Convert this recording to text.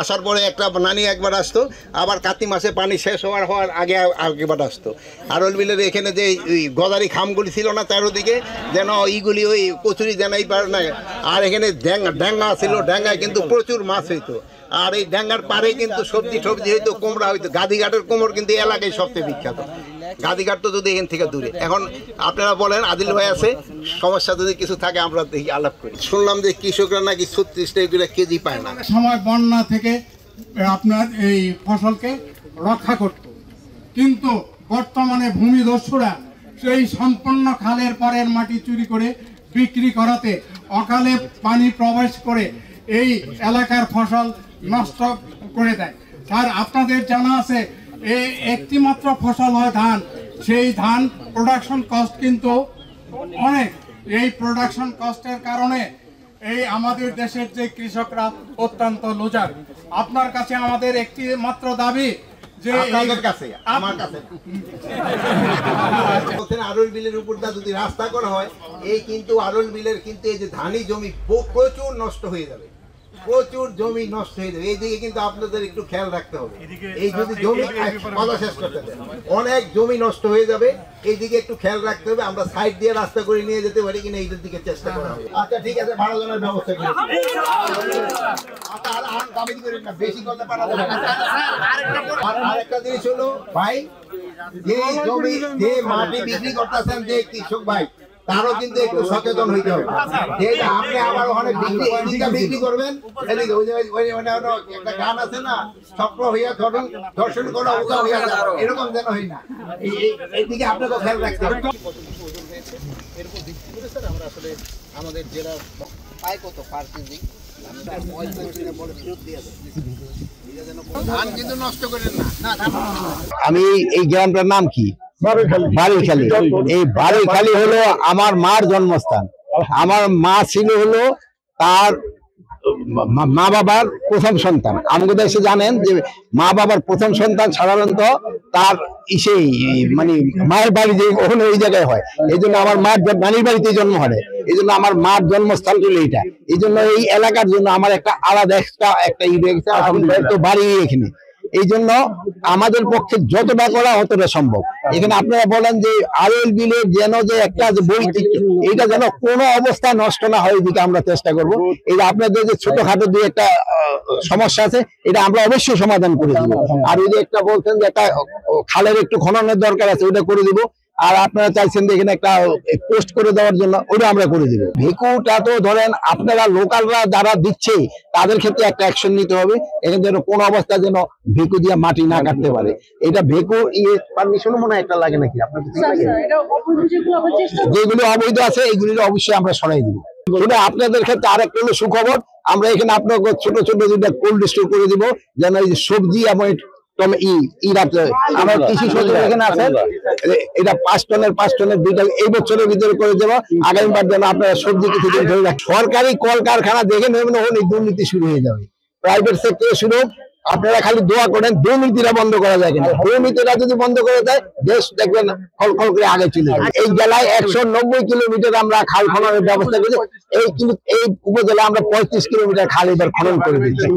আসার পরে একটা নানি একবার আসতো, আবার কার্তিক মাসে পানি শেষ হওয়ার আগে আগেবার আসতো। আরল বিলের এখানে যে গদারি খামগুলি ছিল না চারোদিকে, যেন এইগুলি ওই কচুরি যেন এই পার না। আর এখানে ড্যাঙ্গা ছিল, ড্যাঙ্গায় কিন্তু প্রচুর মাছ হইতো। আর এই ড্যাঙ্গার পাড়ে কিন্তু সবজি হইতো, কুমড়া হইতো। গাদিঘাটের কুমড় কিন্তু এলাকায় সবচেয়ে বিখ্যাত। গাদিঘাট তো যদি এখান থেকে দূরে। এখন আপনারা বলেন, আদিল ভাই আছে, সমস্যা যদি কিছু থাকে আমরা দেখি আলাপ করি। শুনলাম যে কৃষকরা নাকি 36 টাকা করে কেজি পায় না। সময় বন্যা থেকে আপনার এই ফসলকে রক্ষা করত, কিন্তু বর্তমানে ভূমিদস্যুরা সেই সম্পূর্ণ খালের পরের মাটি চুরি করে বিক্রি করাতে অকালে পানি প্রবেশ করে এই এলাকার ফসল নষ্ট করে দেয়। স্যার, আপনাদের জানা আছে এই একটি মাত্র ফসল হয় ধান, সেই ধান প্রোডাকশন কস্ট কিন্তু অনেক। এই প্রোডাকশন কস্টের কারণে এই আমাদের দেশের যে কৃষকরা অত্যন্ত লুজার। আপনার কাছে আমাদের একটি মাত্র দাবি যে আপনাদের কাছে, আমার কাছে আরল বিলের উপর যদি রাস্তা করা হয়, এই কিন্তু আরল বিলের কিন্তু এই যে ধানি জমি প্রচুর নষ্ট হয়ে যাবে, প্রচুর জমি নষ্ট হয়ে যাবে। এইদিকে কিন্তু আপনাদের একটু খেয়াল রাখতে হবে। এই যদি জমি কথা শেষ করতে দেন, অনেক জমি নষ্ট হয়ে যাবে, এইদিকে একটু খেয়াল রাখতে হবে। আমরা সাইড দিয়ে রাস্তা করে নিয়ে যেতে পারি কিনা এইটার দিকে চেষ্টা করা হবে। আচ্ছা ঠিক আছে, ভাড়া জনের ব্যবস্থা করি। বেশি কথা পাঠাতে হবে। আর একটা জিনিস হলো ভাই, যে জমি যে মাটি বিক্রি করতেছেন যে কৃষক ভাই, তারও কিন্তু একটু সচেতন হইতে হবে। আপনি আবার ওখানে বিক্রি করবেন, একটা গান আছে না, স্বপ্ন হইয়া দর্শন করা হইয়া যাবে, এরকম যেন হয় না। এইদিকে আপনাকে খেয়াল রাখতে হবে। আমরা আসলে আমাদের জেলা পাই কত পার কেজি, ধান কিন্তু নষ্ট করেন না। আমি এই গ্রামটার নাম কি? বারৈখালী। এই বারৈখালী হলো আমার মার জন্মস্থান। আমার মা ছিল হলো তার মা বাবার প্রথম সন্তান। আমাদের দেশে জানেন যে মা বাবার প্রথম সন্তান সাধারণত তার মানে মায়ের বাড়ি যে ওখানে ওই জায়গায় হয়। এই জন্য আমার মার নানির বাড়িতে জন্ম হয়, এই জন্য আমার মার জন্মস্থান ছিল এইটা। এই জন্য এই এলাকার জন্য আমার একটা আলাদা একটা বাড়ি এখানে। এই জন্য আমাদের পক্ষে যতটা করা অতটা সম্ভব। এখানে আপনারা বলেন যে আরএল বিলের যেন যে একটা যে বৈচিত্র্য, এইটা যেন কোনো অবস্থায় নষ্ট না হয়, এদিকে আমরা চেষ্টা করব। এই আপনাদের যে ছোটখাটো দুই একটা সমস্যা আছে, এটা আমরা অবশ্যই সমাধান করে দিব। আর ওই যে একটা বলছেন যে একটা খালের একটু খননের দরকার আছে, ওটা করে দিব। আর আপনারা চাইছেন যে এখানে একটা পোস্ট করে দেওয়ার জন্য, ওটা আমরা করে দিব। ভেকুটা তো ধরেন আপনারা লোকালরা যারা দিচ্ছে তাদের ক্ষেত্রে একটা অ্যাকশন নিতে হবে। এখানে যেন কোনো অবস্থা যেন ভেকু দিয়ে মাটি না কাটতে পারে। এটা ভেকু পারমিশন মনে হয় একটা লাগে নাকি আপনার? যেগুলো অবৈধ আছে এইগুলি অবশ্যই আমরা সরাই দিব। আপনাদের ক্ষেত্রে আরেকটা হলো সুখবর, আমরা এখানে আপনাকে ছোট ছোট দুইটা কোল্ড স্টোর করে দিব, যেন এই সবজি এবং আমার কৃষি সচিব এখানে আছেন, এটা 5 টনের দুইটা এই বছরের ভিতরে করে দেবো। আগামীবার যেন আপনারা সবজি কিছুদিন ধরে রাখেন। সরকারি কলকারখানা দেখে নেবেন, ওখানে দুর্নীতি শুরু হয়ে যাবে। প্রাইভেট সেক্টরে শুরু, আপনারা খালি দোয়া করেন দুর্নীতিটা বন্ধ করা যায় কিনা। দুর্নীতিটা যদি বন্ধ করে দেয়, দেশ দেখবেন খল করে আগে চলে যাবে। এই জেলায় 190 কিলোমিটার আমরা খাল খননের ব্যবস্থা করেছি। এই উপজেলায় আমরা 35 কিলোমিটার খাল এবার খনন করে দিচ্ছি।